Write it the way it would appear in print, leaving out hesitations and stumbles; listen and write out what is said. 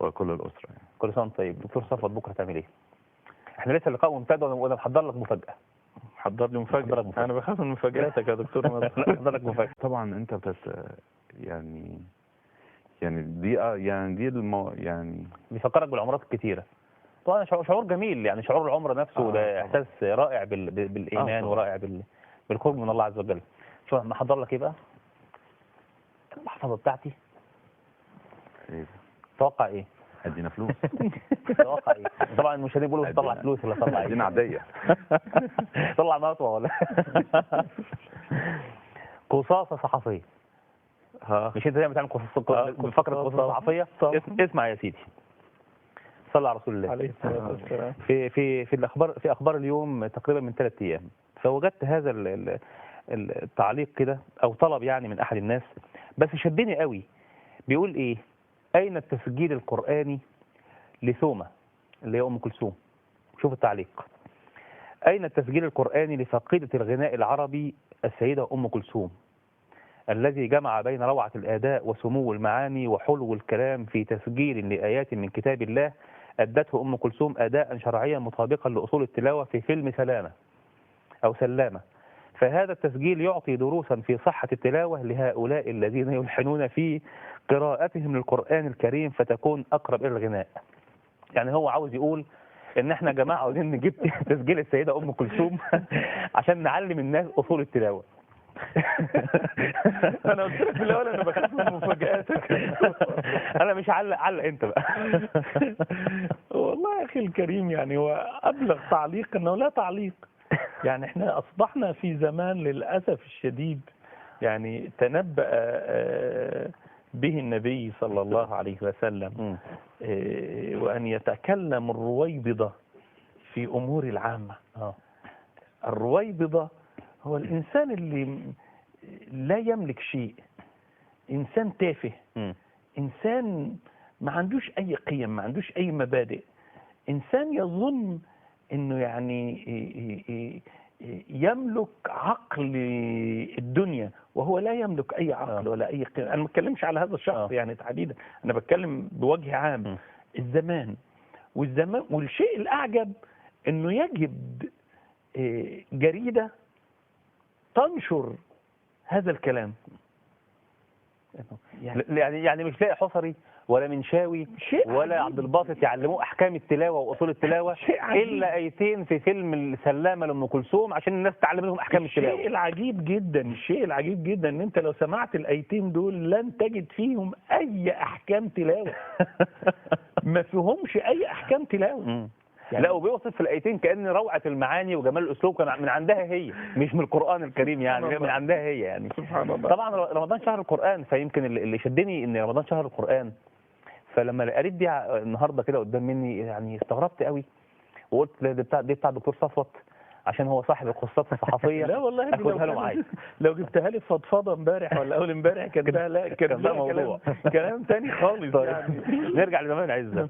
وكل الاسره يعني. كل سنه وانت طيب. دكتور صفوت، بكره تعمل ايه؟ احنا لسه اللقاء ممتد وانا محضر لك مفاجاه. حضر لي مفاجأة. أنا بخاف من مفاجآتك يا دكتور مصر. محضر لك مفاجاه. طبعا انت بس يعني دي يعني بيفكرك بالعمرات الكتيره. طبعا شعور جميل، يعني شعور العمره نفسه ده احساس رائع بالايمان ورائع بالقرب من الله عز وجل. شو محضر لك ايه بقى؟ المحفظه بتاعتي. ايه توقع ايه؟ ادينا فلوس. توقع ايه؟ طبعا المشاهدين بيقولوا طلع فلوس ولا طلع ايه؟ ادينا عاديه. طلع مطوه ولا قصاصه صحفيه. مش انت دايما بتعمل فقره قصاصه صحفيه؟ اسمع يا سيدي، صلى على رسول الله عليه الصلاة والسلام. في اخبار اليوم تقريبا من 3 ايام، فوجدت هذا التعليق كده او طلب يعني من احد الناس، بس شدني قوي. بيقول ايه؟ اين التسجيل القرآني لثومة اللي هي ام كلثوم؟ شوف التعليق. اين التسجيل القرآني لفقيدة الغناء العربي السيدة ام كلثوم الذي جمع بين روعة الاداء وسمو المعاني وحلو الكلام في تسجيل لآيات من كتاب الله أدته أم كلثوم أداء شرعيا مطابقا لأصول التلاوة في فيلم سلامة أو سلامة. فهذا التسجيل يعطي دروسا في صحة التلاوة لهؤلاء الذين يلحنون في قراءتهم للقرآن الكريم فتكون أقرب إلى الغناء. يعني هو عاوز يقول إن إحنا يا جماعة عاوزين نجيب تسجيل السيدة أم كلثوم عشان نعلم الناس أصول التلاوة. أنا قلت لك في الأول أنا بخاف من مفاجآتك. أنا مش علق أنت بقى. والله يا أخي الكريم، يعني هو أبلغ تعليق أنه لا تعليق. يعني احنا أصبحنا في زمان للأسف الشديد يعني تنبأ به النبي صلى الله عليه وسلم وأن يتكلم الرويبضة في أمور العامة. الرويبضة هو الإنسان اللي لا يملك شيء، إنسان تافه، إنسان ما عندوش أي قيم، ما عندوش أي مبادئ، إنسان يظن إنه يعني يملك عقل الدنيا وهو لا يملك أي عقل ولا أي قيم. أنا ما بتكلمش على هذا الشخص يعني تحديدا، أنا بتكلم بوجه عام. الزمان والشيء الأعجب إنه يجد جريدة تنشر هذا الكلام. يعني مش لاقي حصري ولا منشاوي ولا عبد الباسط يعلموه احكام التلاوه واصول التلاوه الا ايتين في فيلم السلامه لام كلثوم عشان الناس تعلم لهم احكام التلاوه. الشيء العجيب جدا ان انت لو سمعت الايتين دول لن تجد فيهم اي احكام تلاوه. ما فيهمش اي احكام تلاوه. يعني لا، وبيوصف في الايتين كأن روعة المعاني وجمال الاسلوب كان من عندها هي، مش من القرآن الكريم، يعني من عندها هي يعني. سبحان الله. طبعا رمضان شهر القرآن، فيمكن اللي شدني ان رمضان شهر القرآن. فلما قريت دي النهارده كده قدام مني يعني استغربت قوي، وقلت دي بتاع دكتور صفوت عشان هو صاحب القصات الصحفية. لا والله اخدها له معايا. لو جبتها لي فضفضه امبارح ولا اول امبارح كان ده موضوع كلام تاني خالص. طيب. يعني نرجع لزمان عزة.